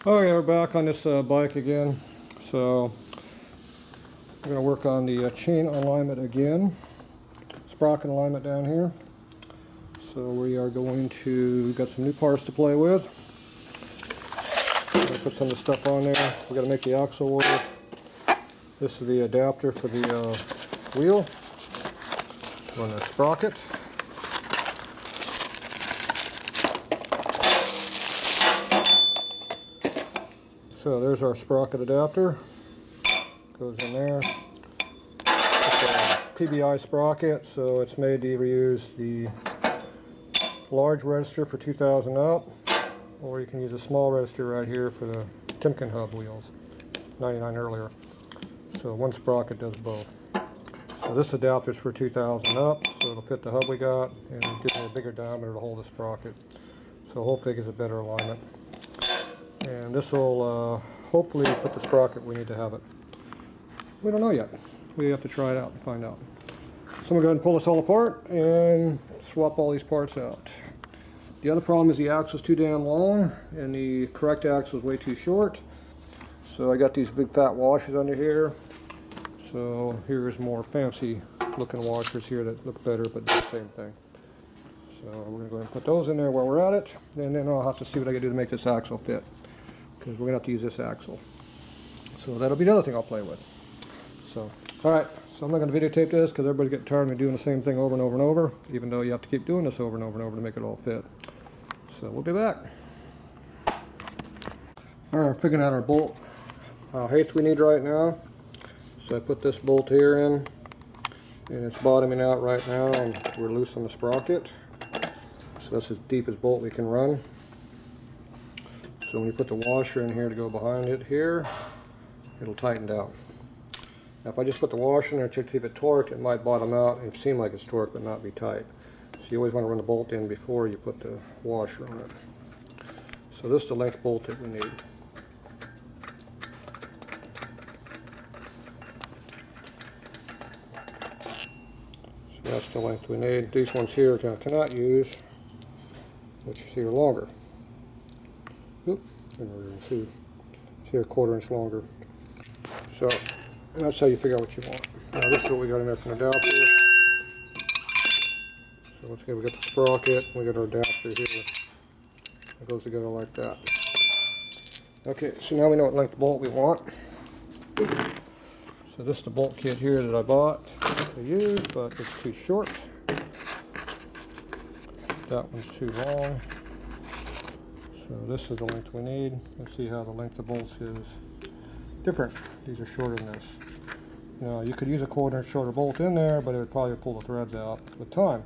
Okay, we're back on this bike again. So we're going to work on the chain alignment again. Sprocket alignment down here. So we are going to, got some new parts to play with. Put some of the stuff on there. We got to make the axle work. This is the adapter for the wheel on the sprocket. So there's our sprocket adapter. Goes in there. It's a PBI sprocket, so it's made to either use the large register for 2000 up, or you can use a small register right here for the Timken hub wheels, 99 earlier. So one sprocket does both. So this adapter is for 2000 up, so it'll fit the hub we got, and it gives me a bigger diameter to hold the sprocket. So hopefully it gives a better alignment. And this will hopefully put the sprocket we need to have it. We don't know yet. We have to try it out and find out. So I'm going to go ahead and pull this all apart and swap all these parts out. The other problem is the axle is too damn long and the correct axle is way too short. So I got these big fat washers under here. So here's more fancy looking washers here that look better but do the same thing. So we're going to go ahead and put those in there while we're at it, and then I'll have to see what I can do to make this axle fit, because we're going to have to use this axle. So that'll be another thing I'll play with. So, alright, so I'm not going to videotape this because everybody's getting tired of me doing the same thing over and over and over, even though you have to keep doing this over and over and over to make it all fit. So we'll be back. Alright, figuring out our bolt height we need right now. So I put this bolt here in, and it's bottoming out right now, and we're loose on the sprocket. So that's as deep as bolt we can run. So when you put the washer in here to go behind it here, it'll tighten down. Now if I just put the washer in there to see if it torqued, it might bottom out and seem like it's torqued but not be tight. So you always want to run the bolt in before you put the washer on it. So this is the length bolt that we need. So that's the length we need. These ones here I cannot use, which you see are longer. Oop, see a 1/4 inch longer. So that's how you figure out what you want. Now this is what we got in there from the adapter. So once again we got the sprocket, we got our adapter here. It goes together like that. Okay, so now we know what length bolt we want. So this is the bolt kit here that I bought to use, but it's too short. That one's too long. So this is the length we need. Let's see how the length of bolts is different. These are shorter than this. Now you could use a 1/4 inch shorter bolt in there, but it would probably pull the threads out with time.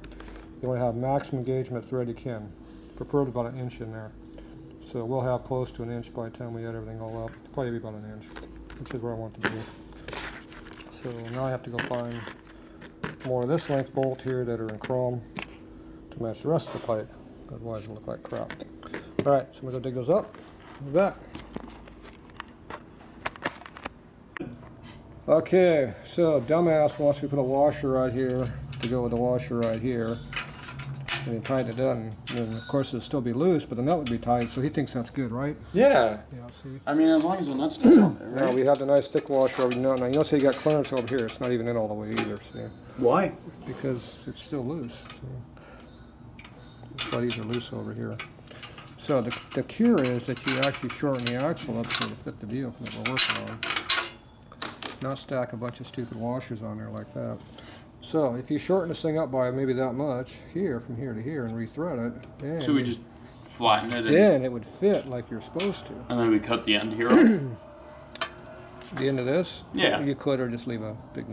You want to have maximum engagement thread you can, preferably about 1 inch in there. So we'll have close to 1 inch by the time we add everything all up. Probably be about 1 inch, which is where I want to be. So now I have to go find more of this length bolt here that are in chrome to match the rest of the pipe. Otherwise it'll look like crap. Alright, so I'm going to dig those up. We'll be back. Okay, so dumbass wants me to put a washer right here to go with the washer right here. And he tightened it down, and of course it'll still be loose, but the nut would be tight, so he thinks that's good, right? Yeah. Yeah, see? I mean, as long as the nut's tight on there, right? Now we have the nice thick washer over now. Now you notice how you got clearance over here. It's not even in all the way either, see? Why? Because it's still loose. See? That's why these are loose over here. So the cure is that you actually shorten the axle up so it'll fit the deal that we're working on. Not stack a bunch of stupid washers on there like that. So if you shorten this thing up by maybe that much, here, from here to here, and rethread it, then, So we just flatten it then it would fit like you're supposed to. and then we cut the end here off? The end of this? Yeah. You could, or just leave a big,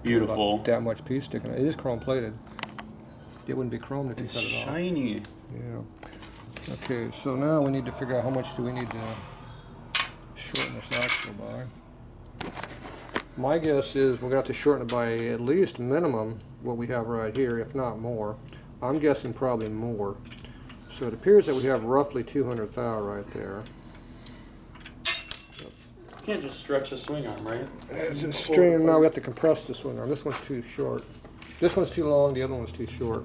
Beautiful. about that much piece sticking. It is chrome plated. It wouldn't be chromed if you It's cut it off. shiny. Yeah. Okay, so now we need to figure out how much do we need to shorten this axle by. My guess is we're going to have to shorten it by at least minimum what we have right here, if not more. I'm guessing probably more. So it appears that we have roughly 200 thou right there. You can't just stretch the swing arm, right? It's a string. Now we have to compress the swing arm. This one's too short. This one's too long, the other one's too short.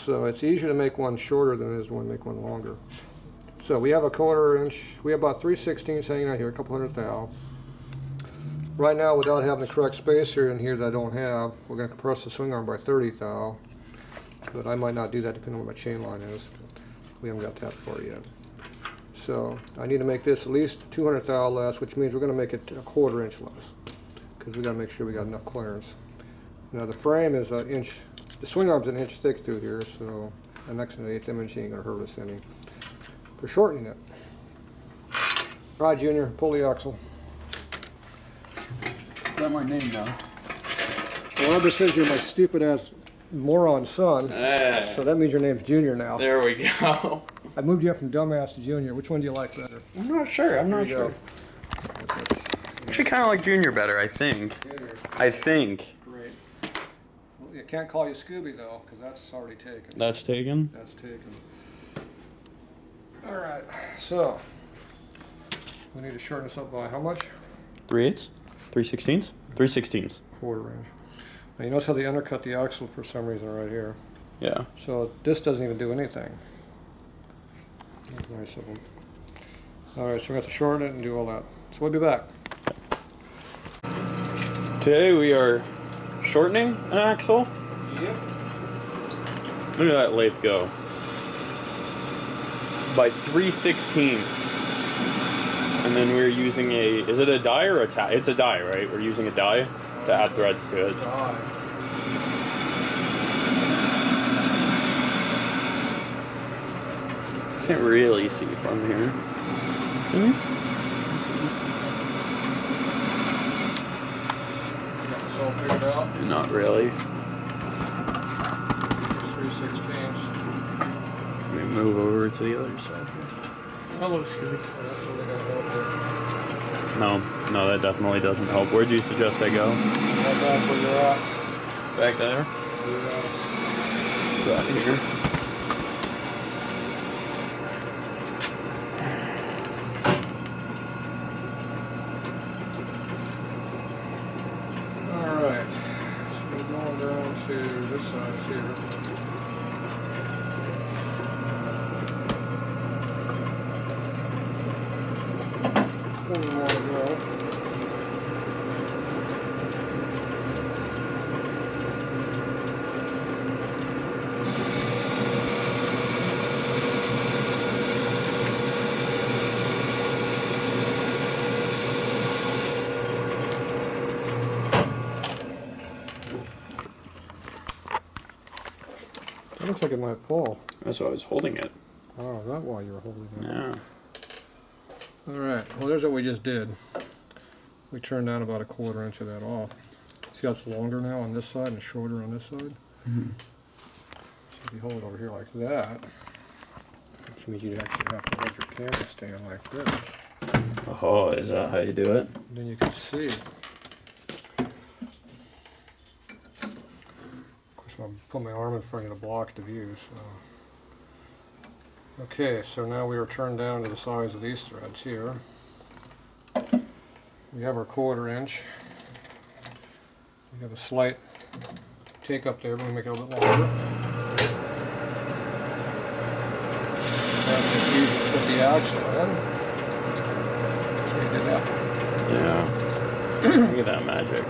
So it's easier to make one shorter than it is to make one longer. So So we have a 1/4 inch, we have about 3/16 hanging out here, a couple hundred thou. Right now, without having the correct spacer in here that I don't have, we're going to compress the swing arm by 30 thou. But I might not do that depending on what my chain line is. We haven't got that far yet. So I need to make this at least 200 thou less, which means we're going to make it a 1/4 inch less. Because we got to make sure we got enough clearance. Now the frame is an inch, the swing arm's an inch thick through here, so an next to the 1/8 inch ain't going to hurt us any. For shortening it. All right, Junior, pull the axle. Is that my name now? Well, this says you're my stupid ass moron son, so that means your name's Junior now. There we go. I moved you up from dumbass to Junior. Which one do you like better? I'm not sure. I'm not sure. Actually, kind of like Junior better, I think. Junior. I think. Great. Well, you can't call you Scooby though, because that's already taken. That's taken? That's taken. All right, so we need to shorten this up by how much? 3/8? 3/16? 3/16. 1/4 inch. Now you notice how they undercut the axle for some reason right here. Yeah. So this doesn't even do anything. That's nice of them. All right, so we have to shorten it and do all that. So we'll be back. Today we are shortening an axle. Yep. Look at that lathe go. By 3/16. And then we're using a, is it a die or a tie? It's a die, right? We're using a die to add threads to it. Can't really see from here. Got this all figured out. Not really. 3/16. Let me move over to the other side here. Hello, Scooby. No, that definitely doesn't help. Where do you suggest I go? Right back where you're at. Back there? Back here. Alright, so we're going down to this side here. One more to go. It looks like it might fall. That's why I was holding it. Oh, is that why you were holding it? Yeah. Alright, well there's what we just did. We turned down about 1/4 inch of that off. See how it's longer now on this side and shorter on this side? Mm-hmm. So if you hold it over here like that, which means you'd actually have to hold your camera stand like this. Oh, is that how you do it? Then you can see. Of course, I'll put my arm in front of you to block the view. So. Okay, so now we are turned down to the size of these threads here. We have our 1/4 inch. We have a slight take up there, but we make it a little bit longer. That's easy to put the axle in. So you did that. Yeah. Look at that magic.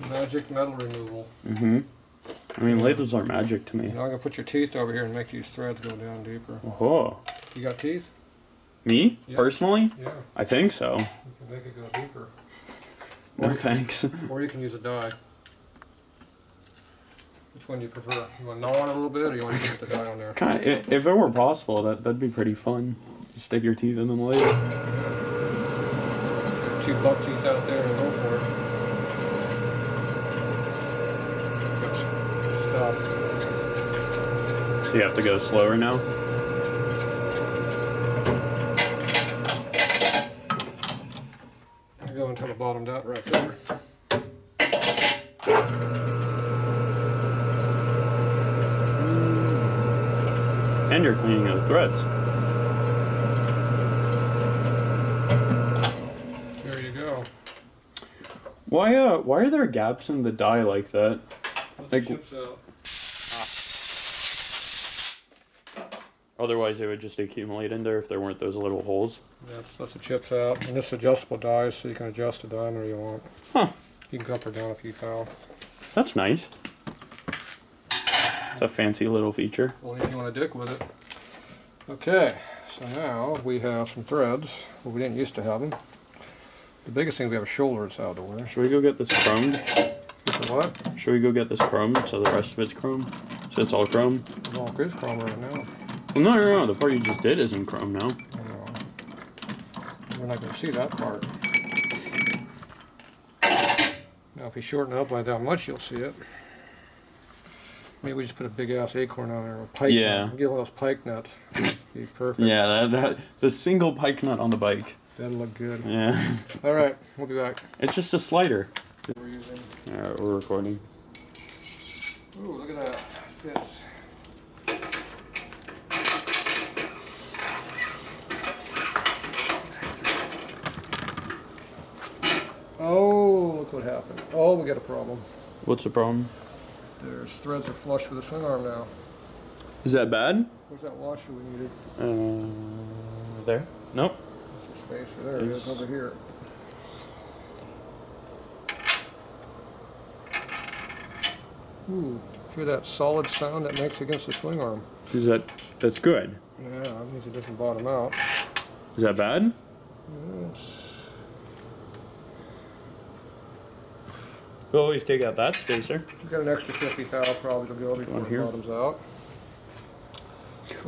Magic metal removal. Mm-hmm. I mean, ladles are magic to me. Now I'm going to put your teeth over here and make these threads go down deeper. Oh. You got teeth? Me? Yeah. Personally? Yeah. I think so. You can make it go deeper. No thanks. Or you can use a die. Which one do you prefer? You want to gnaw on it a little bit, or you want to get the die on there? Kind of, if it were possible, that'd be pretty fun. Just stick your teeth in the ladle. 2 buck teeth out there and go for it. Stop. So you have to go slower now? I go until it bottomed out right there. And you're cleaning the threads. There you go. Why are there gaps in the die like that? Put Like, the chips out. Otherwise, it would just accumulate in there if there weren't those little holes. Yeah, that's the chips out. And this is adjustable die, so you can adjust the diameter you want. Huh. You can go up or down if you foul. That's nice. It's a fancy little feature. Only if you want to dick with it. Okay, so now we have some threads. Well, we didn't used to have them. The biggest thing, we have a shoulder that's out of the way. Should we go get this chromed? What? Should we go get this chromed so the rest of it's chrome? So it's all chrome? It's all Chris chrome right now. Well, no. The part you just did isn't chrome now. We're not going to see that part. Now, if you shorten it up by that much, you'll see it. Maybe we just put a big ass acorn on there, or a pike nut. Get one of those pike nuts. Be perfect. Yeah, the single pike nut on the bike. That'll look good. Yeah. All right, we'll be back. It's just a slider. We're using. Yeah, we're recording. Ooh, look at that. Fits. Oh, look what happened. Oh, we got a problem. What's the problem? There's threads are flush with the swing arm now. Is that bad? Where's that washer we needed? There? Nope. There's a spacer. There it is, over here. Ooh, hear that solid sound that makes against the swing arm. That's good. Yeah, that means it doesn't bottom out. Is that bad? Yes. We'll always take out that spacer. We've got an extra 50 thou probably to go before it bottoms out.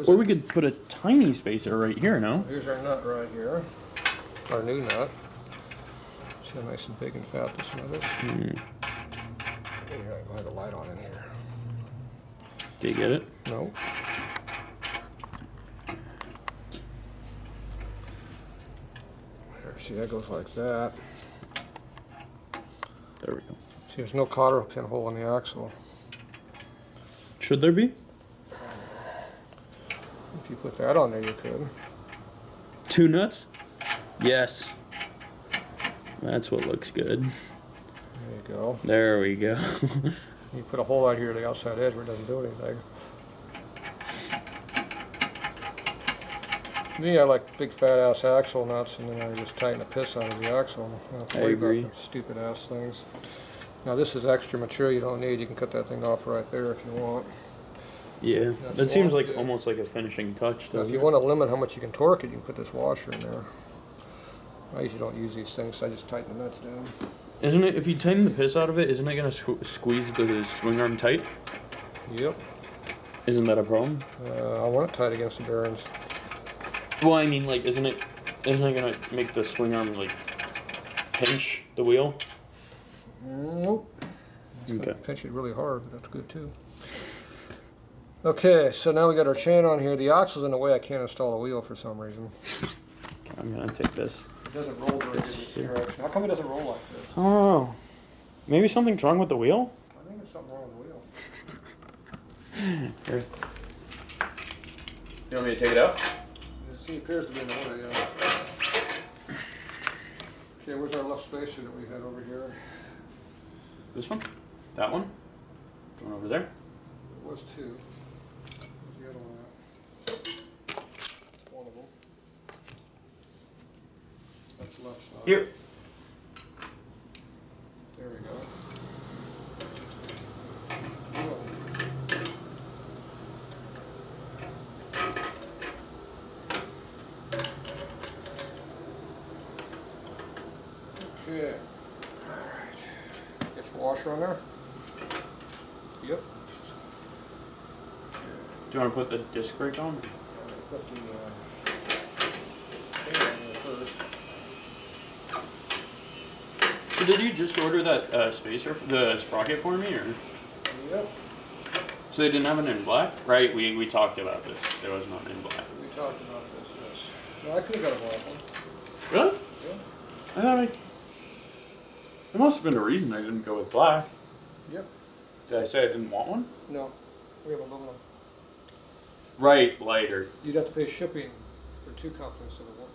Or we could put a tiny spacer right here, no? Here's our nut right here. Our new nut. See how nice and big and fat this nut is? Mm. Yeah, I have the light on in here. Did you get it? No. There, see, that goes like that. There we go. See, there's no cotter pin hole in the axle. Should there be? If you put that on there, you could. 2 nuts? Yes. That's what looks good. There you go. There we go. You put a hole out here at the outside edge where it doesn't do anything. Me, I like big fat ass axle nuts, and then I just tighten the piss out of the axle. I agree. About stupid ass things. Now this is extra material you don't need. You can cut that thing off right there if you want. Yeah, that seems like almost like a finishing touch. Now, if you want to limit how much you can torque it, you can put this washer in there. I usually don't use these things, so I just tighten the nuts down. Isn't it, if you tighten the piss out of it, isn't it going to squeeze the swing arm tight? Yep. Isn't that a problem? I want it tight against the bearings. Well, I mean, like, isn't it going to make the swing arm, like, pinch the wheel? Nope. It's Okay. going to pinch it really hard, but that's good too. Okay, so now we got our chain on here. The axle's in the way. I can't install a wheel for some reason. I'm going to take this. It doesn't roll very good in this direction. How come it doesn't roll like this? Oh, maybe something's wrong with the wheel? I think there's something wrong with the wheel. Here. You want me to take it out? It appears to be in the way, yeah. Okay, where's our left spacer that we had over here? This one? That one? One over there? It was 2. Where's the other one at? One of them. That's the left side. Here. There we go. Okay. Alright. Get your washer on there? Yep. Do you want to put the disc brake on? Put the thing on there first. So did you just order that spacer, the sprocket for me, or? Yep. So they didn't have it in black? Right, we talked about this. There was none in black. We talked about this, yes. No, I could have got a black one. Really? Yeah. I thought there must have been a reason I didn't go with black. Yep. Did I say I didn't want one? No. We have aluminum. Right, lighter. You'd have to pay shipping for 2 cups instead of 1.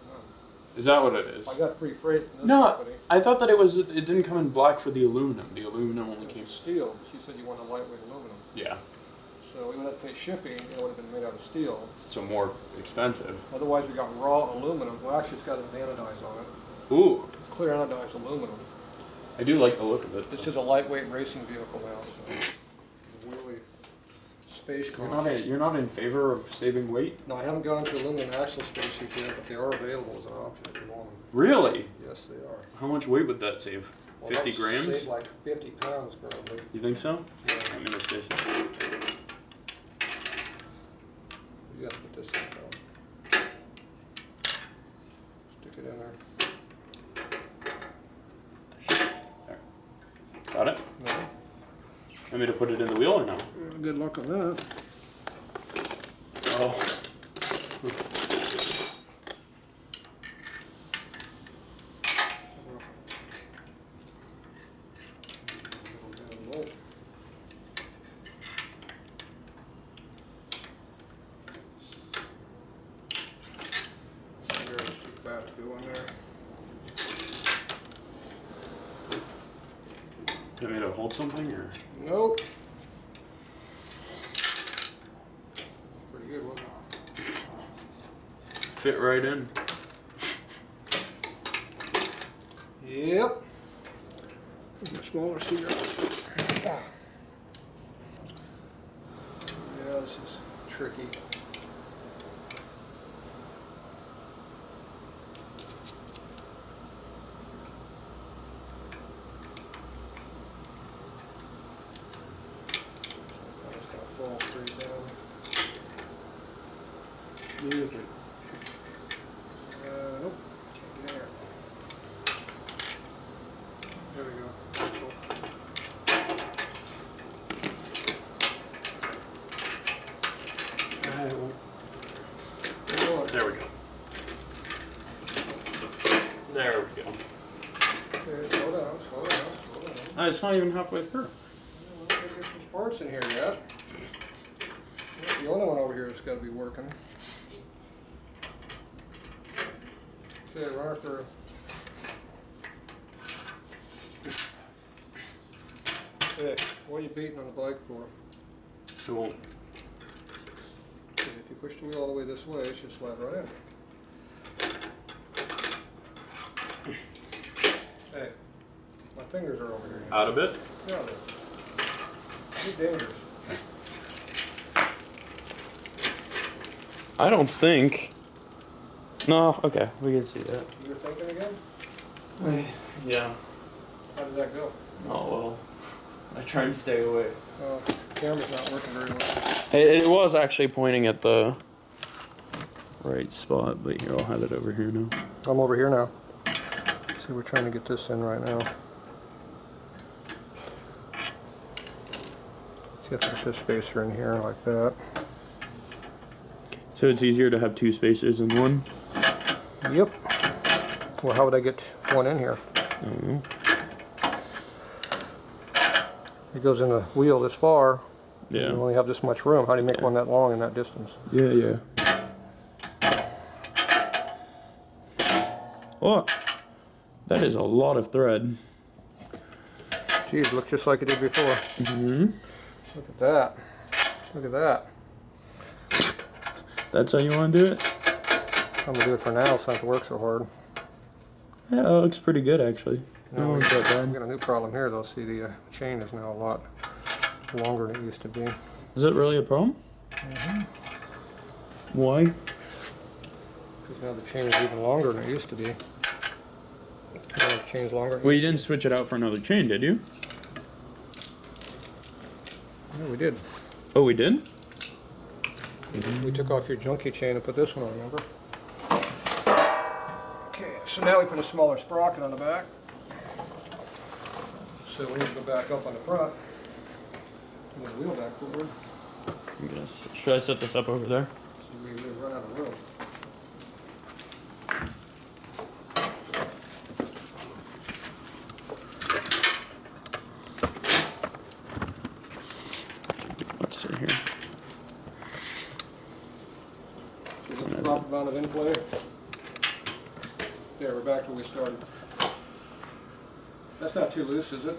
Is that what it is? I got free freight from this No, company. I thought that it didn't come in black for the aluminum. The aluminum only came. Steel. She said you want a lightweight aluminum. Yeah. So we would have to pay shipping, and it would have been made out of steel. So more expensive. Otherwise, we got raw aluminum. Well, actually, it's got an anodized on it. Ooh. It's clear anodized aluminum. I do like the look of it. This is a lightweight racing vehicle now. So really space car. You're not in favor of saving weight? No, I haven't gone into aluminum axle spacesuits yet, but they are available as an option if you want them. Really? Yes, they are. How much weight would that save? Well, 50 that'd grams? save like 50 pounds probably. You think so? Yeah. I'm gonna stay. You gotta put this in now. Stick it in there. There. Got it? No. Want me to put it in the wheel or no? Good luck on that. Oh. You want me to hold something or? Nope. Pretty good, wasn't it? Fit right in. Yep. A smaller seat. Yeah, this is tricky. Fall straight down. Music. Nope, can't get in there. There we go. There we go. There we go. Okay, slow down, slow down, slow down. It's not even halfway through. Let's get some sparks in here yet. The only one over here that's got to be working. Okay, run her through. Hey, what are you beating on the bike for? It won't. Okay, if you push the wheel all the way this way, it should slide right in. Hey, my fingers are over here. Out of it? Yeah, they're dangerous. I don't think. No, okay, we can see that. You were thinking again? Yeah. How did that go? Oh well. I try and stay away. Camera's not working very well. It was actually pointing at the right spot, but here, I'll have it over here now. I'm over here now. See, we're trying to get this in right now. See if I put this spacer in here like that. So it's easier to have two spacers in one? Yep. Well, how would I get one in here? I don't know. It goes in the wheel this far. Yeah. You only have this much room. How do you make one that long in that distance? Yeah, yeah. Oh, that is a lot of thread. Geez, it looks just like it did before. Mm-hmm. Look at that. Look at that. That's how you want to do it? I'm gonna do it for now so I don't have to work so hard. Yeah, that looks pretty good actually. Now No, we it's not bad. got a new problem here though. See, the chain is now a lot longer than it used to be. Is it really a problem? Mm-hmm. Why? Because now the chain is even longer than it used to be. Now the chain's longer. Well, you didn't switch it out for another chain, did you? Yeah, we did. Oh, we did? We took off your junky chain and put this one on, remember? Okay, so now we put a smaller sprocket on the back. So we need to go back up on the front. Move the wheel back forward. Should I set this up over there? So we run out of room. Let's see here. The proper amount of in-play. There, we're back to where we started. That's not too loose, is it?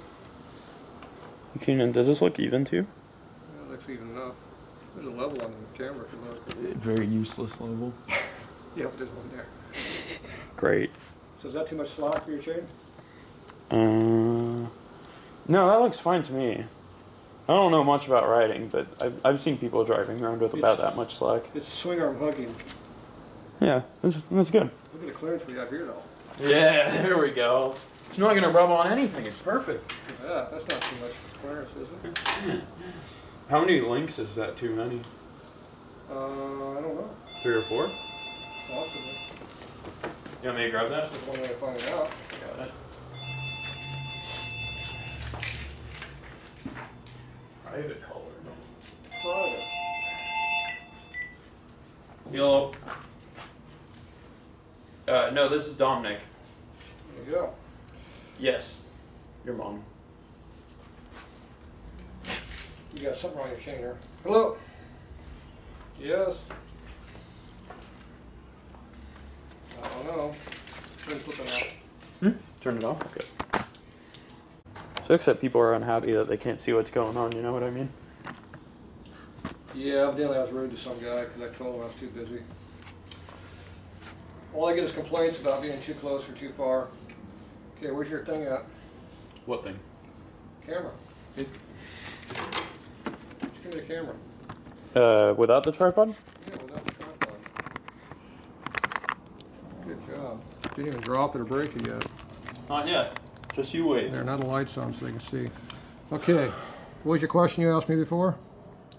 Okay, does this look even to you? That looks even enough. There's a level on the camera if you look. Very useless level. Yeah, but there's one there. Great. So is that too much slack for your chain? No, that looks fine to me. I don't know much about riding, but I've seen people driving around with about that much slack. It's swing arm hugging. Yeah, that's good. Look at the clearance we have here, though. Yeah, there we go. It's not gonna rub on anything. It's perfect. Yeah, that's not too much clearance, is it? How many links is that? Too many? I don't know. 3 or 4? Possibly. You want me to grab that? That's one way to find it out. Got it. Private color. Private. Yellow. No, this is Dominic. There you go. Yes. Your mom. You got something wrong with your chain here. Hello? Yes? I don't know. Turn flipping out. Turn it off? Okay. So except people are unhappy that they can't see what's going on, you know what I mean? Yeah, evidently I was rude to some guy because I told him I was too busy. All I get is complaints about being too close or too far. Okay, where's your thing at? What thing? Camera. It- Just give me the camera. Without the tripod? Yeah, without the tripod. Good job. Didn't even drop it or break it yet. Not yet. Just you wait. There, now the light's on so they can see. Okay, what was your question you asked me before?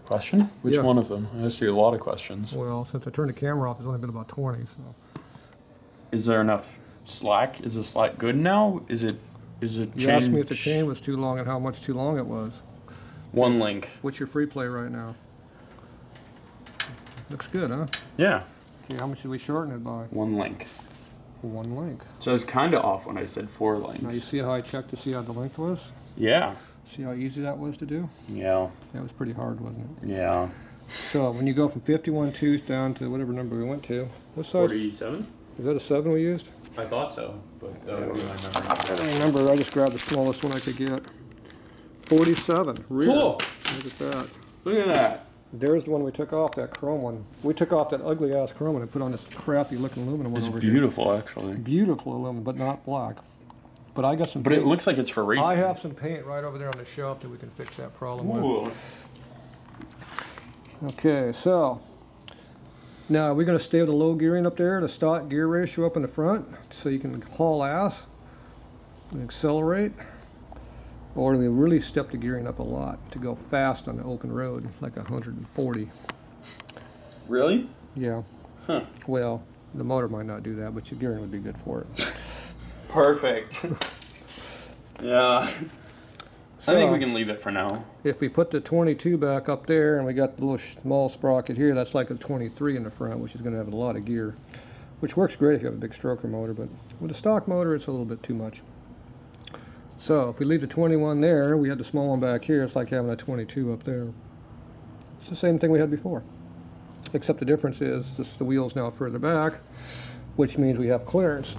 Question? Which Yeah. one of them? I asked you a lot of questions. Well, since I turned the camera off, there's only been about 20, so. Is there enough slack? Is the slack good now? Is it You asked me if the chain was too long and how much too long it was. 1 link. What's your free play right now? Looks good, huh? Yeah. Okay, how much did we shorten it by? 1 link. 1 link. So I was kind of off when I said 4 links. Now you see how I checked to see how the length was? Yeah. See how easy that was to do? Yeah. That was pretty hard, wasn't it? Yeah. So when you go from 51.2 down to whatever number we went to, what size? 47? Is that a 7 we used? I thought so, but that would be my memory. I don't remember. I just grabbed the smallest one I could get. 47. Rear. Cool. Look at that. Look at that. There's the one we took off, that chrome one. We took off that ugly ass chrome one and put on this crappy looking aluminum one It's over beautiful, actually. here. Beautiful aluminum, but not black. But I got some But paint. it looks like it's for racing. I have some paint right over there on the shelf that we can fix that problem with. Ooh. Okay, so now we're going to stay with the low gearing up there, the stock gear ratio up in the front, so you can haul ass and accelerate. Or we really step the gearing up a lot to go fast on the open road, like 140. Really? Yeah. Huh. Well, the motor might not do that, but your gearing would be good for it. Perfect. Yeah. I think we can leave it for now. If we put the 22 back up there and we got the little small sprocket here, that's like a 23 in the front, which is going to have a lot of gear, which works great if you have a big stroker motor, but with a stock motor, it's a little bit too much. So if we leave the 21 there, we had the small one back here, it's like having a 22 up there. It's the same thing we had before, except the difference is the wheel's now further back, which means we have clearance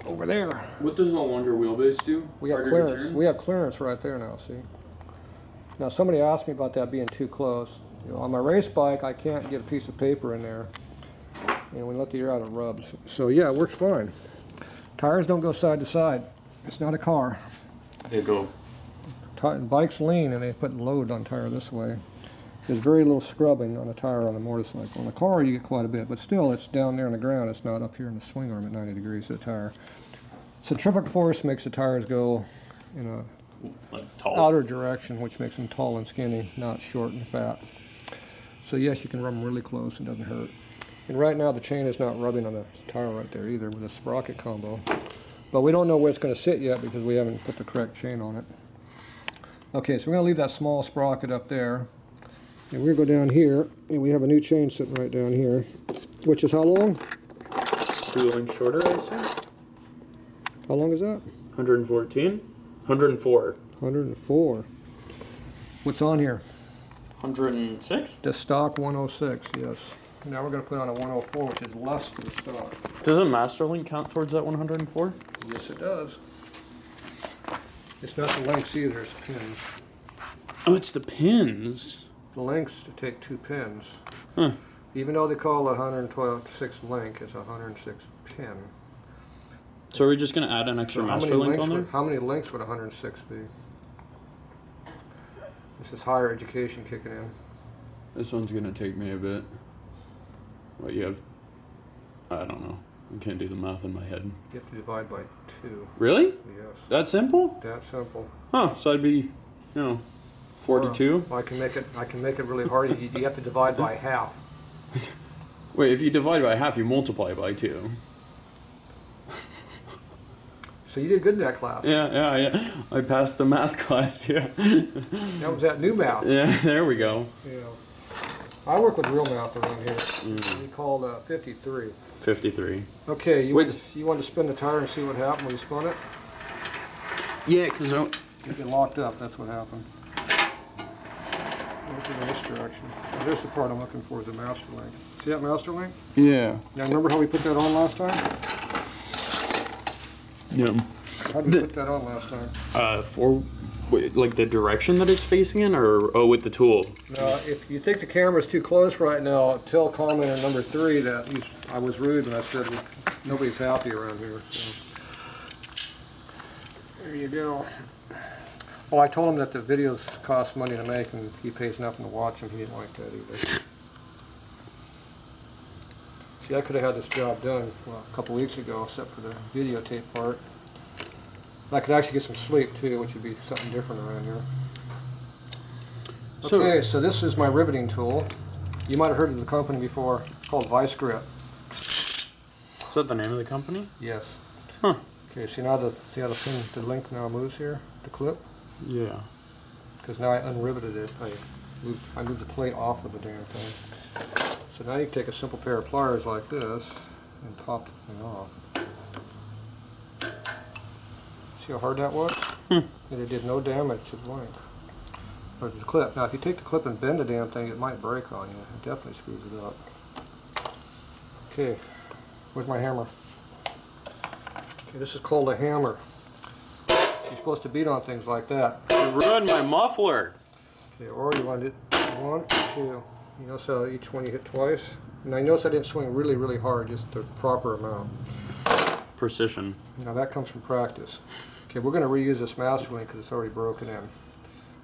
over there. What does a longer wheelbase do? We have clearance. We have clearance right there now, see? Now somebody asked me about that being too close. You know, on my race bike, I can't get a piece of paper in there. And when we let the air out, it rubs. So yeah, it works fine. Tires don't go side to side. It's not a car. They go. Bikes lean and they put load on tire this way. There's very little scrubbing on a tire on a motorcycle. On a car, you get quite a bit, but still, it's down there on the ground. It's not up here in the swing arm at 90 degrees of the tire. Centrifugal force makes the tires go in a Like tall. outer direction, which makes them tall and skinny, not short and fat. So yes, you can rub them really close. It doesn't hurt. And right now, the chain is not rubbing on the tire right there either with a sprocket combo. But we don't know where it's going to sit yet because we haven't put the correct chain on it. Okay, so we're going to leave that small sprocket up there. And we're going to go down here, and we have a new chain sitting right down here, which is how long? 2 links shorter, I assume. How long is that? 114? 104. 104. What's on here? 106? The stock 106, yes. Now we're going to put on a 104, which is less than the stock. Does a master link count towards that 104? Yes, it does. It's not the links either, it's the pins. Oh, it's the pins. the lengths to take 2 pins. Huh. Even though they call the 112.6 link, it's a 106 pin. So are we just going to add an extra master link on there? How many links would 106 be? This is higher education kicking in. This one's going to take me a bit. What you have? I don't know. I can't do the math in my head. You have to divide by 2. Really? Yes. That simple? That simple. Huh, so I'd be, 42? I can make it really hard. You have to divide by half. Wait, if you divide by half, you multiply by 2. So you did good in that class. Yeah. I passed the math class, yeah. That was that new math. Yeah, there we go. Yeah. I work with real math around here. We call 53. 53. Okay, you want to spin the tire and see what happened when you spun it? Yeah, because You get locked up, that's what happened. Looking in this direction. Now, there's the part I'm looking for, is the master link. See that master link? Yeah. Now remember how we put that on last time? Yeah. How did we put that on last time? Like the direction that it's facing in, or with the tool? Now, if you think the camera's too close right now, tell commenter number 3 that I was rude when I said nobody's happy around here. So. There you go. Well, I told him that the videos cost money to make and he pays nothing to watch them. He didn't like that either. See, I could have had this job done a couple weeks ago, except for the videotape part. I could actually get some sleep too, which would be something different around here. Okay, so this is my riveting tool. You might have heard of the company before, called Vice Grip. Is that the name of the company? Yes. Huh. Okay, see how the link now moves here, the clip? Yeah. Because now I unriveted it. I moved the plate off of the damn thing. So now you can take a simple pair of pliers like this and pop the thing off. See how hard that was? And it did no damage to the link. Or to the clip. Now if you take the clip and bend the damn thing, it might break on you. It definitely screws it up. Okay, where's my hammer? Okay, this is called a hammer. You're supposed to beat on things like that. You ruined my muffler! Okay, or you want it 1, 2. You notice how each one you hit twice? Now you notice I didn't swing really, really hard, just the proper amount. Precision. Now that comes from practice. Okay, we're going to reuse this master link because it's already broken in.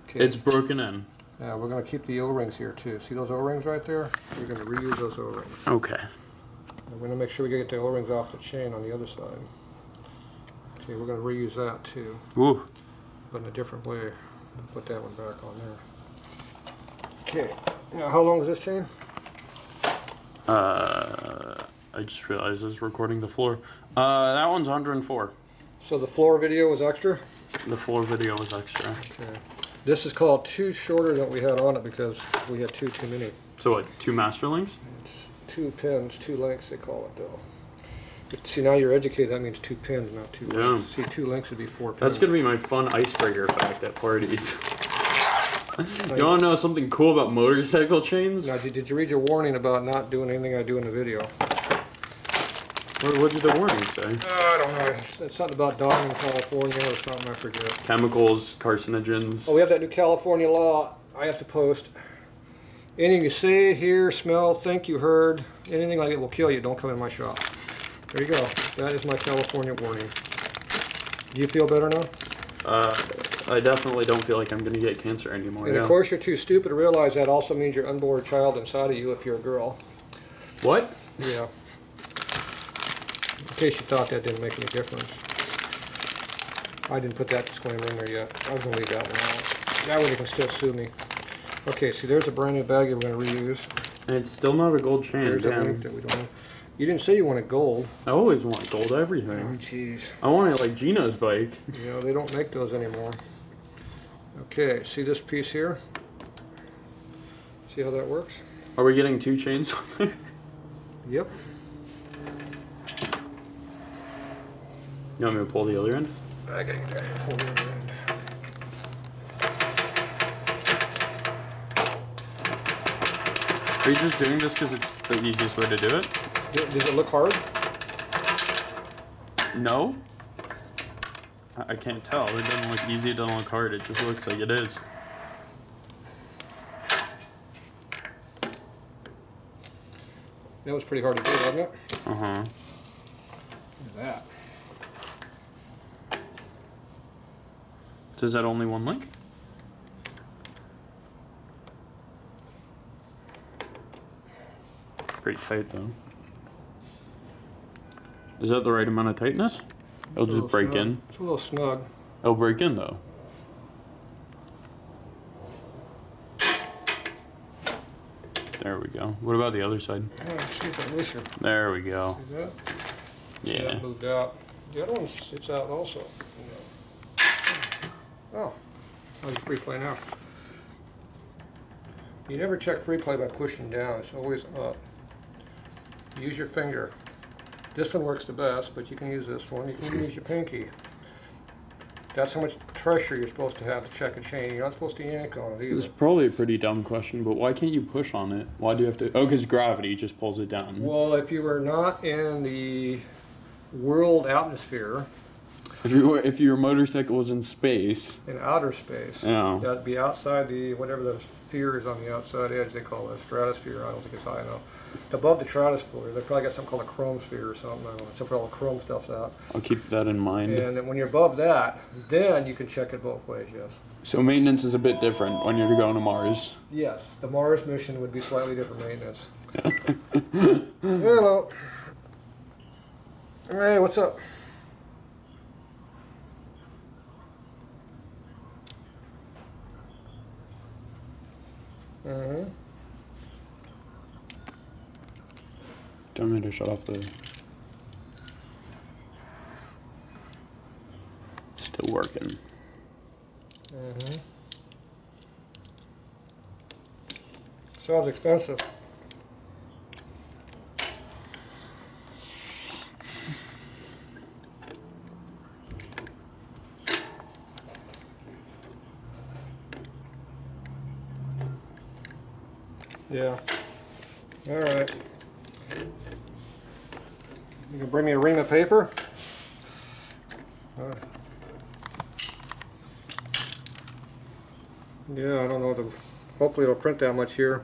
Okay. It's broken in. Yeah, we're going to keep the O-rings here too. See those O-rings right there? We're going to reuse those O-rings. Okay. We're going to make sure we get the O-rings off the chain on the other side. Okay, we're going to reuse that too. Ooh. But in a different way. Put that one back on there. Okay, now how long is this chain? I just realized I was recording the floor. That one's 104. So the floor video was extra? The floor video was extra. Okay. This is called 2 shorter than we had on it because we had too many. So what, 2 master links? It's 2 pins, 2 links they call it though. But see, now you're educated, that means 2 pins, not 2 links. See, 2 links would be 4 pins. That's going to be my fun icebreaker fact at parties. You want to know something cool about motorcycle chains? Now, did you read your warning about not doing anything I do in the video? What did the warning say? I don't know. It's something about dying in California or something, I forget. Chemicals, carcinogens. Oh, we have that new California law I have to post. Anything you see, hear, smell, think you heard, anything like it will kill you, don't come in my shop. There you go. That is my California warning. Do you feel better now? I definitely don't feel like I'm going to get cancer anymore. And of course you're too stupid to realize that also means your unborn child inside of you if you're a girl. What? Yeah. In case you thought that didn't make any difference. I didn't put that disclaimer in there yet. I was going to leave that one out. That way they can still sue me. Okay, see there's a brand new baggie we're going to reuse. And it's still not a gold chain. There's a link that we don't have. You didn't say you wanted gold. I always want gold Oh, everything. jeez. I want it like Gino's bike. You know, they don't make those anymore. Okay, see this piece here? See how that works? Are we getting 2 chains on there? Yep. You want me to pull the other end? I gotta get that and pull the other end. Are you just doing this because it's the easiest way to do it? Does it look hard? No. I can't tell. It doesn't look easy, it doesn't look hard. It just looks like it is. That was pretty hard to do, wasn't it? Uh-huh. Look at that. Does that only one link? Pretty tight though. Is that the right amount of tightness? It'll just break snug. in. It's a little snug. It'll break in though. There we go. What about the other side? Yeah, see if I looser. There we go. See that? See Yeah. that moved out. The other one's it's out also. Oh, how's free play now? You never check free play by pushing down. It's always up. Use your finger. This one works the best, but you can use this one. You can use your pinky. That's how much pressure you're supposed to have to check a chain. You're not supposed to yank on it either. It's probably a pretty dumb question, but why can't you push on it? Why do you have to? Oh, because gravity just pulls it down. Well, if you were not in the world atmosphere, If your motorcycle was in space, in outer space, yeah. that'd be outside the whatever the sphere is on the outside edge. They call it a stratosphere. I don't think it's high enough. Above the stratosphere, they probably got something called a chromosphere or something. I don't know. Except for all the chrome stuff's out. I'll keep that in mind. And then when you're above that, then you can check it both ways. Yes. So maintenance is a bit different when you're going to Mars. Yes, the Mars mission would be slightly different maintenance. Hello. Hey, what's up? Mm-hmm. Don't need to shut off the... Still working. Mm-hmm. Sounds expensive. Yeah. All right. You can bring me a ream of paper? Yeah, I don't know. Hopefully it'll print that much here.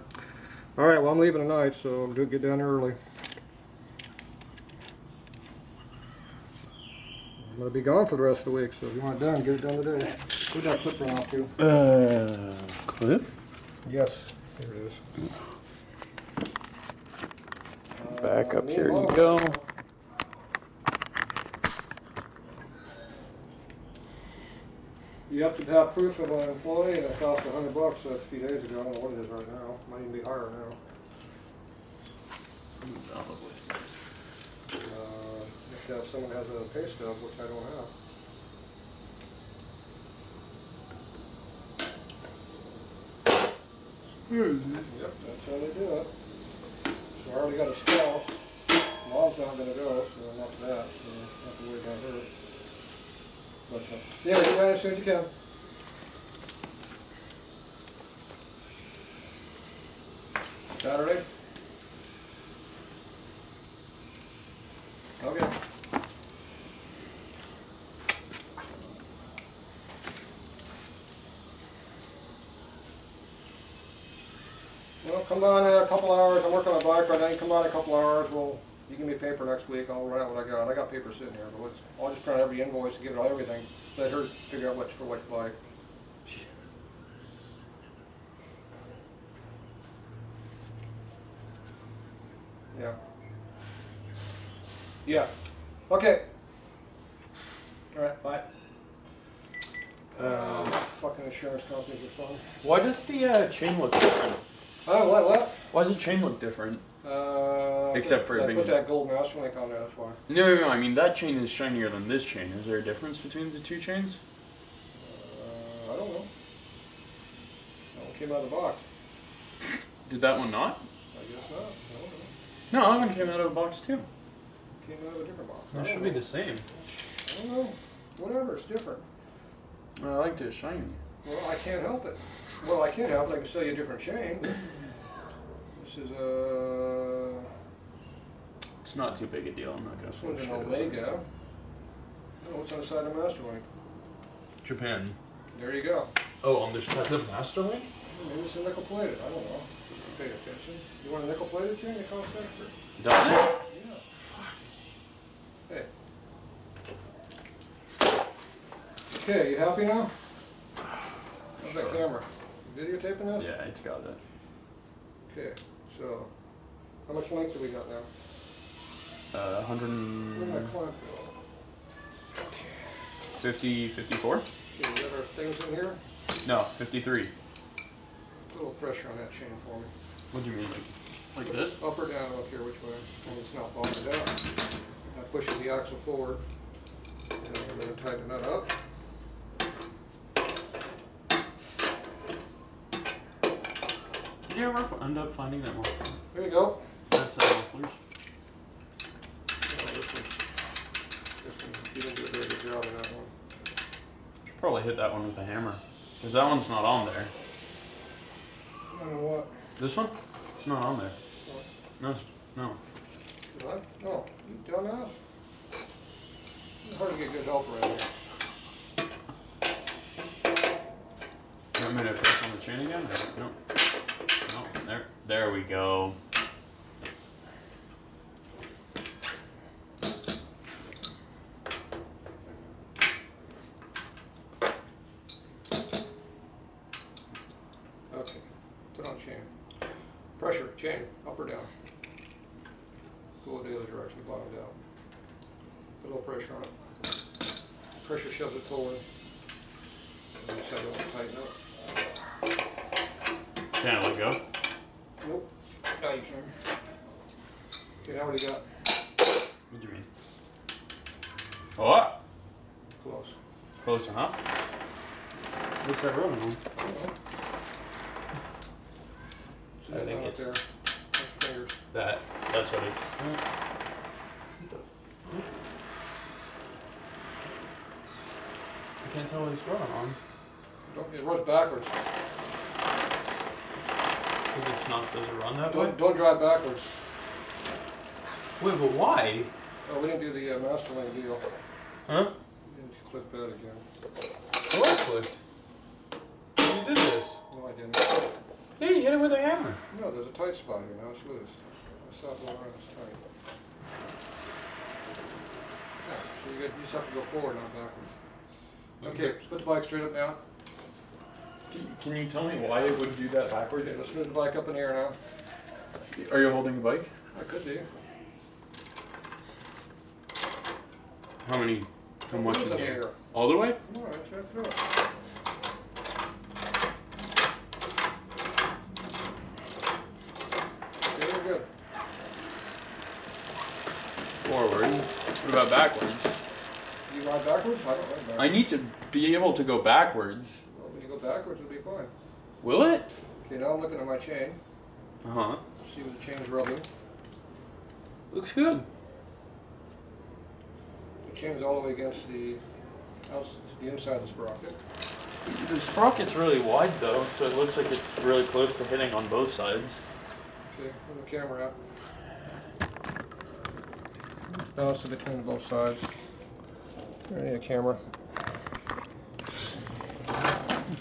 All right, well, I'm leaving tonight, so I'll get down early. I'm going to be gone for the rest of the week, so if you want it done, get it done today. Where'd that clip run off to? Clip? Yes, here it is. Back up here you go. You have to have proof of an employee, and it cost $100 a few days ago. I don't know what it is right now. Might even be higher now. Probably. You have to have someone that has a pay stub, which I don't have. Yep, that's how they do it. So I already got a spouse. Mom's not going to go, so I'm up to that. So I have to worry about her. But yeah, get down as soon as you can. Saturday? Okay. Well, come down in a couple hours. I'm working on a bike right now. You come down in a couple hours. You give me paper next week. I'll write out what I got. I got paper sitting here, but I'll just print out every invoice and give it all everything. Let her figure out what's for which bike. Yeah. Yeah. Okay. All right. Bye. Fucking insurance companies are fun. Why does the chain look different? Oh, what? Why does the chain look different? Except for it I being... put that gold master link on there, that's why. No, I mean that chain is shinier than this chain. Is there a difference between the two chains? I don't know. That one came out of the box. Did that one not? I guess not. I don't know. No, that one came out of a box too. Came out of a different box. That should be the same. I don't know. Whatever, it's different. I liked it shiny. Well, I can't help it. Well, I can't help it. I can sell you a different chain. This is a... It's not too big a deal. I'm not gonna. This one's an Omega. Oh, what's on the side of the master link? Japan. There you go. Oh, on the Master Link? Maybe it's a nickel plated. I don't know. pay attention. You want a nickel plated chain? It costs extra. Does it? Yeah. Hey. Okay, you happy now? How's that camera? You videotaping this? Yeah, it's got it. Okay, so how much length do we got now? 100. Where'd my clamp go? 50, 54? Okay, we got our things in here. No, 53. A little pressure on that chain for me. What do you mean, like this? Up or down, I don't care which way. And it's not bonded down. That pushes the axle forward. And then tighten that up. Did you ever end up finding that muffler? There you go. That's mufflers. This one, you didn't do a very good job on that one. Should probably hit that one with a hammer. Because that one's not on there. I don't know what. This one? It's not on there. No, no. What? No, you dumbass. It's hard to get good help around here. You want me to press on the chain again? No. No. There we go. Okay, put on chain. Pressure, chain, up or down. Pull it the other direction, bottom down. Put a little pressure on it. Pressure shoves it forward. And you set it up, tighten up. Can't let go. Nope. Now you can. Okay, now what do you got? What do you mean? Oh, Close. close enough. What's that rolling on? So I think out it's there. That's fingers. That's what it. I can't tell what it's rolling on. It runs backwards. Because it's not supposed to run that way? Don't drive backwards. Wait, but why? Oh, we didn't do the master lane deal. Huh? You didn't click that again. Oh, I clicked. You did this. No, I didn't. Yeah, you hit it with a hammer. No, there's a tight spot here. Now it's loose. I saw it going around. It's tight. Yeah, so you just have to go forward, not backwards. Okay, let's put the bike straight up now. Can you tell me why it would do that backwards? Okay, let's move the bike up in the air now. Are you holding the bike? I could be. How many? How much It's in in the the air? air. All the way? All right, check it out. Okay, we're good. Forward. What about backwards? You ride backwards? I don't ride backwards. I need to be able to go backwards. Well, when you go backwards, it'll be fine. Will it? Okay, now I'm looking at my chain. Uh-huh. See where the chain's rubbing. Looks good. The chain's all the way against the inside of the sprocket. The sprocket's really wide though, so it looks like it's really close to hitting on both sides. Okay, put the camera out. Just balance it between both sides. I need a camera.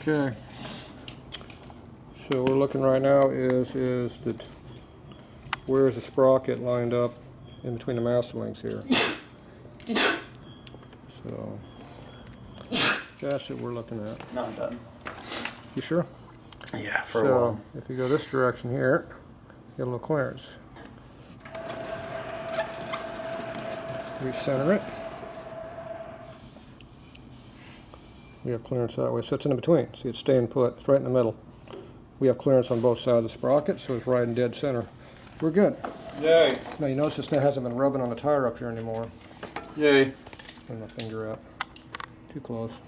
Okay. So we're looking right now is that where is the sprocket lined up in between the master links here. So that's what we're looking at. No, I'm done. You sure? Yeah, for a So while. if you go this direction here, you get a little clearance. Recenter it. We have clearance that way, so it's in between. See, it's staying put. It's right in the middle. We have clearance on both sides of the sprocket, so it's right in dead center. We're good. Yay. Now you notice this thing hasn't been rubbing on the tire up here anymore. Yay. Put my finger up. Too close.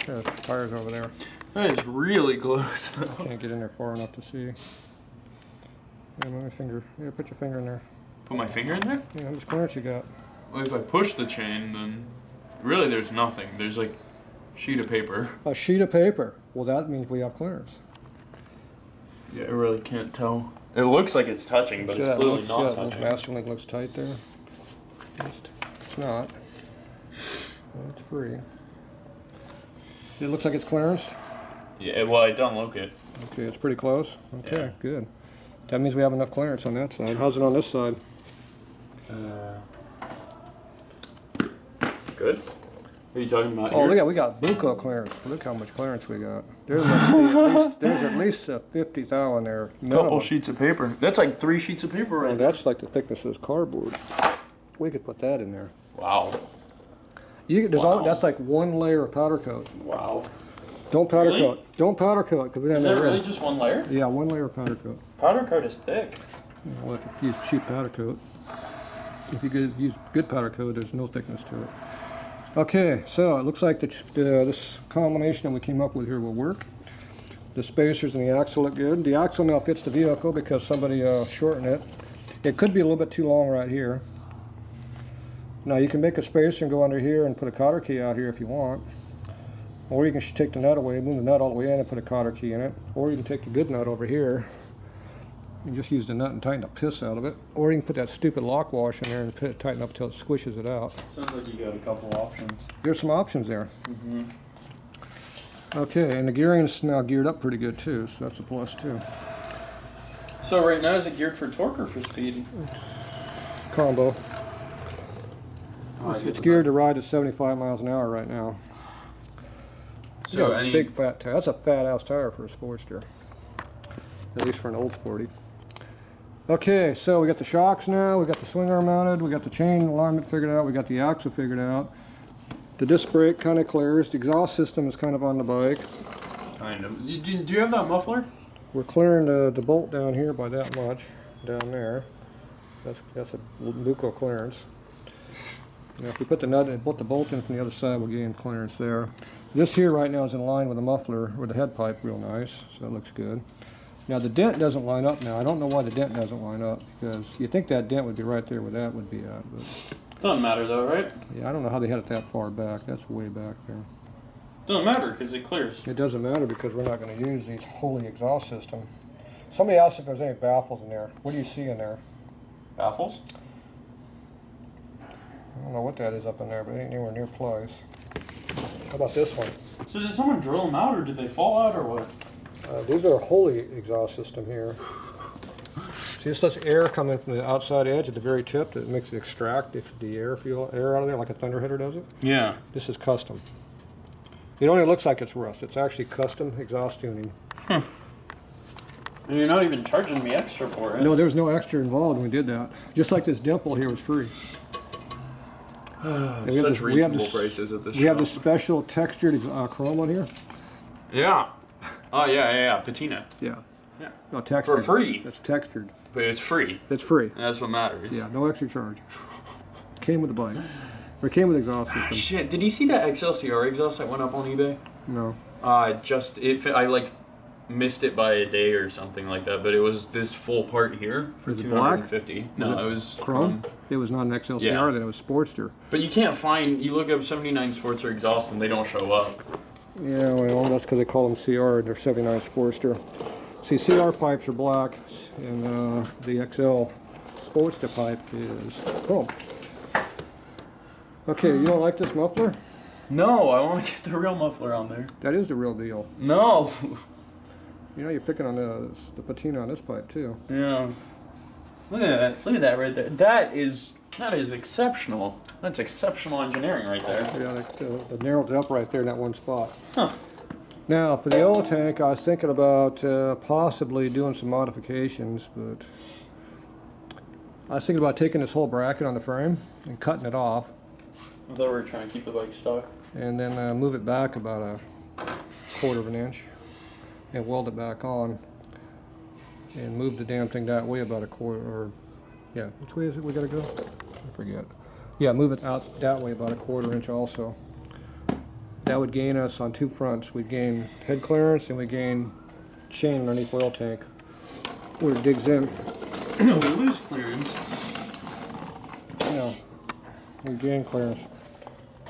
Yeah, the tire's over there. That is really close. Can't get in there far enough to see. Yeah, move my finger. Yeah, put your finger in there. Put my finger in there? Yeah, how much clearance you got? Well, if I push the chain, then really there's nothing. There's like a sheet of paper. A sheet of paper. Well, that means we have clearance. Yeah, I really can't tell. It looks like it's touching, but See it's that clearly link? not See that touching. master link looks tight there? It's not. Well, it's free. It looks like it's clearance. Yeah, well, I done look it. Okay, it's pretty close. Okay, Yeah. good. That means we have enough clearance on that side. How's it on this side? Good. Are you talking about Oh, here? look at, we got buco clearance. Look how much clearance we got. There's at least a 50 thou in there. Couple sheets of paper. That's like 3 sheets of paper right And that's like the thickness of this cardboard. We could put that in there. Wow. That's like 1 layer of powder coat. Wow. Don't powder Really? coat. Don't powder coat. Cause we Is that really just 1 layer? Yeah, 1 layer of powder coat. Powder coat is thick. Well, if you use cheap powder coat. If you use good powder coat, there's no thickness to it. Okay, so it looks like this combination that we came up with here will work. The spacers and the axle look good. The axle now fits the vehicle because somebody shortened it. It could be a little bit too long right here. Now you can make a spacer and go under here and put a cotter key out here if you want. Or you can take the nut away, move the nut all the way in and put a cotter key in it. Or you can take the good nut over here and just use the nut and tighten the piss out of it. Or you can put that stupid lock wash in there and tighten up until it squishes it out. Sounds like you got a couple options. There's some options there. Mm-hmm. Okay, and the gearing's now geared up pretty good too, so that's a plus too. So right now, is it geared for torque or for speed? Combo. Oh, It's geared to ride at 75 miles an hour right now. So Yeah, big fat tire. That's a fat ass tire for a Sportster. At least for an old Sporty. Okay, so we got the shocks now, we got the swing arm mounted, we got the chain alignment figured out, we got the axle figured out. The disc brake kind of clears, the exhaust system is kind of on the bike. Kind of. Do you have that muffler? We're clearing the bolt down here by that much, down there. That's a buco clearance. Now if we put the nut and put the bolt in from the other side, we'll gain clearance there. This here right now is in line with the muffler, with the head pipe real nice, so that looks good. Now the dent doesn't line up now. I don't know why the dent doesn't line up, because you think that dent would be right there where that would be at. But Doesn't matter though, right? yeah, I don't know how they had it that far back. That's way back there. Doesn't matter because it clears. It doesn't matter because we're not going to use these holy exhaust system. Somebody asked if there's any baffles in there. What do you see in there? Baffles? I don't know what that is up in there, but it ain't anywhere near place. How about this one? So did someone drill them out or did they fall out or what? These are a holy exhaust system here. See, this lets air come in from the outside edge at the very tip that makes it extract if the air out of there like a thunderheader does it. Yeah. This is custom. It only looks like it's rust. It's actually custom exhaust tuning. And you're not even charging me extra for it. No, there's no extra involved when we did that. Just like this dimple here was free. Such reasonable prices at this shop. We have this special textured chrome on here. Yeah. Oh, yeah. Patina. Yeah. Yeah. No, textured. For free. That's textured. But it's free. It's free. And that's what matters. Yeah, no extra charge. Came with the bike. Or it came with exhaust system. Shit, did you see that XLCR exhaust that went up on eBay? No. I like missed it by a day or something like that, but it was this full part here for Was it black? $250. No, it was Chrome? It was not an XLCR, Yeah. then it was Sportster. But you can't find, you look up 79 Sportster exhaust and they don't show up. Yeah, well, that's because they call them CR and they're 79 Sportster. See, CR pipes are black, and the XL Sportster pipe is chrome. Okay, you don't like this muffler? No, I want to get the real muffler on there. That is the real deal. No. You know, you're picking on the patina on this pipe, too. Yeah. Look at that. Look at that right there. That is exceptional. That's exceptional engineering right there. Yeah, it narrowed it up right there in that one spot. Huh. Now, for the oil tank, I was thinking about possibly doing some modifications, but I was thinking about taking this whole bracket on the frame and cutting it off, I thought we were trying to keep the bike stock. and then move it back about a 1/4 of an inch and weld it back on and move the damn thing that way about a 1/4, or yeah, which way is it we gotta go? I forget. Yeah, move it out that way about a 1/4 inch also. That would gain us on two fronts. We'd gain head clearance and we gain chain underneath oil tank where it digs in. No, we lose clearance. Yeah, we gain clearance.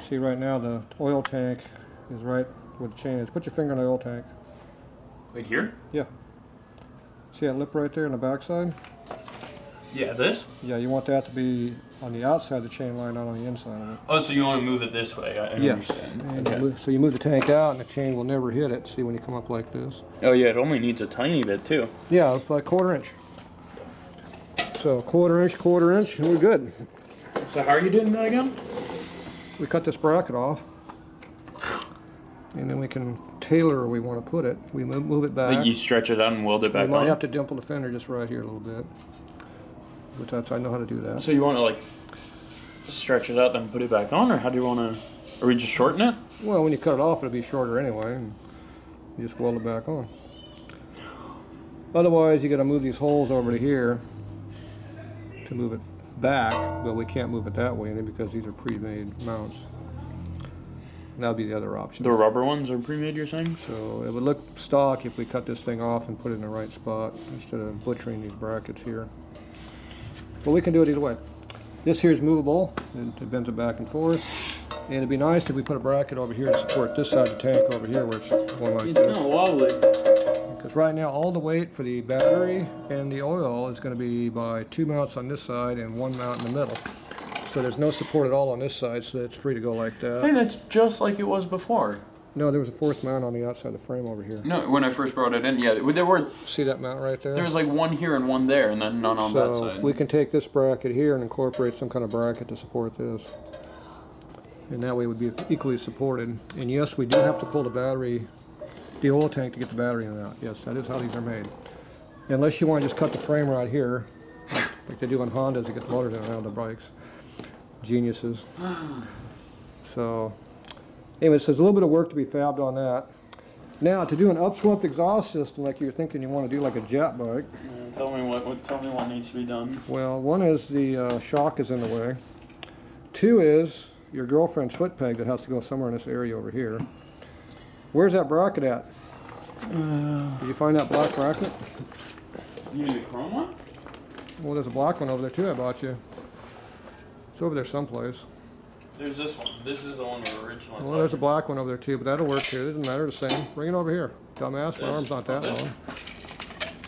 See, right now the oil tank is right where the chain is. Put your finger on the oil tank. Like here? Yeah. See that lip right there on the backside? Yeah, this? Yeah, you want that to be on the outside of the chain line, not on the inside of it. Oh, so you want to move it this way? I Yes. understand. And Okay. so you move the tank out and the chain will never hit it. See when you come up like this? Oh yeah, it only needs a tiny bit too. Yeah, it's like 1/4 inch. So quarter inch, and we're good. So how are you doing that again? We cut this bracket off, and then we can tailor where we want to put it. We move it back. Like you stretch it out and weld it back We might on? have to dimple the fender just right here a little bit. But that's, I know how to do that. So you want to like stretch it out then put it back on, or how do you want to? Are we just shorten it? Well, when you cut it off, it'll be shorter anyway, and you just weld it back on. Otherwise, you got to move these holes over to here to move it back, but we can't move it that way because these are pre-made mounts. And that'll be the other option. The rubber ones are pre-made, you're saying? So it would look stock if we cut this thing off and put it in the right spot instead of butchering these brackets here. But we can do it either way. This here is movable, and it bends it back and forth. And it'd be nice if we put a bracket over here to support this side of the tank over here where it's going like this. No, wobbly. Because right now all the weight for the battery and the oil is going to be by 2 mounts on this side and 1 mount in the middle. So there's no support at all on this side, so it's free to go like that. Hey, that's just like it was before. No, there was a 4th mount on the outside of the frame over here. No, when I first brought it in, yeah, there were. See that mount right there? There was like one here and one there, and then none on that So side. we can take this bracket here and incorporate some kind of bracket to support this. And that way it would be equally supported. And yes, we do have to pull the battery, the oil tank to get the battery in and out. Yes, that is how these are made. Unless you want to just cut the frame right here, like they do on Hondas to get the motors in and out of the bikes. Geniuses. So, anyways, there's a little bit of work to be fabbed on that. Now, to do an upswept exhaust system like you're thinking you want to do like a jet bike. Tell me what needs to be done. Well, one is the shock is in the way. 2 is your girlfriend's foot peg that has to go somewhere in this area over here. Where's that bracket at? Did you find that black bracket? You need a chrome one? Well, there's a black one over there too I bought you. It's over there someplace. There's this one. This is the one we originally. Well, there's a black one over there too, but that'll work too. It doesn't matter, the same. Bring it over here. Dumbass, my arm's not that long.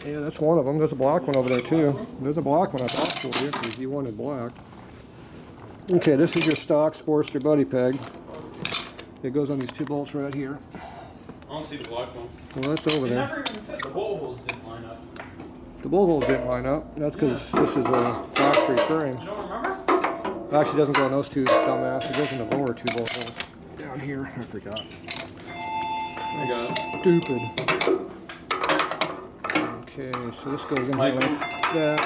Yeah, that's one of them. There's a black one over there too. There's a black one I bought for you because you wanted black. Okay, this is your stock Sportster buddy peg. It goes on these 2 bolts right here. I don't see the black one. Well, that's over It there. never even fit. The bolt holes didn't line up. The bolt holes didn't line up. That's because this is a factory frame. You don't remember? It actually doesn't go in those 2, dumbass. It goes in the lower 2 bolt holes. Down here, I forgot. I got it. Stupid. Okay, so this goes in here like that.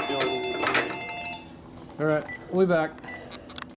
All right, we'll be back.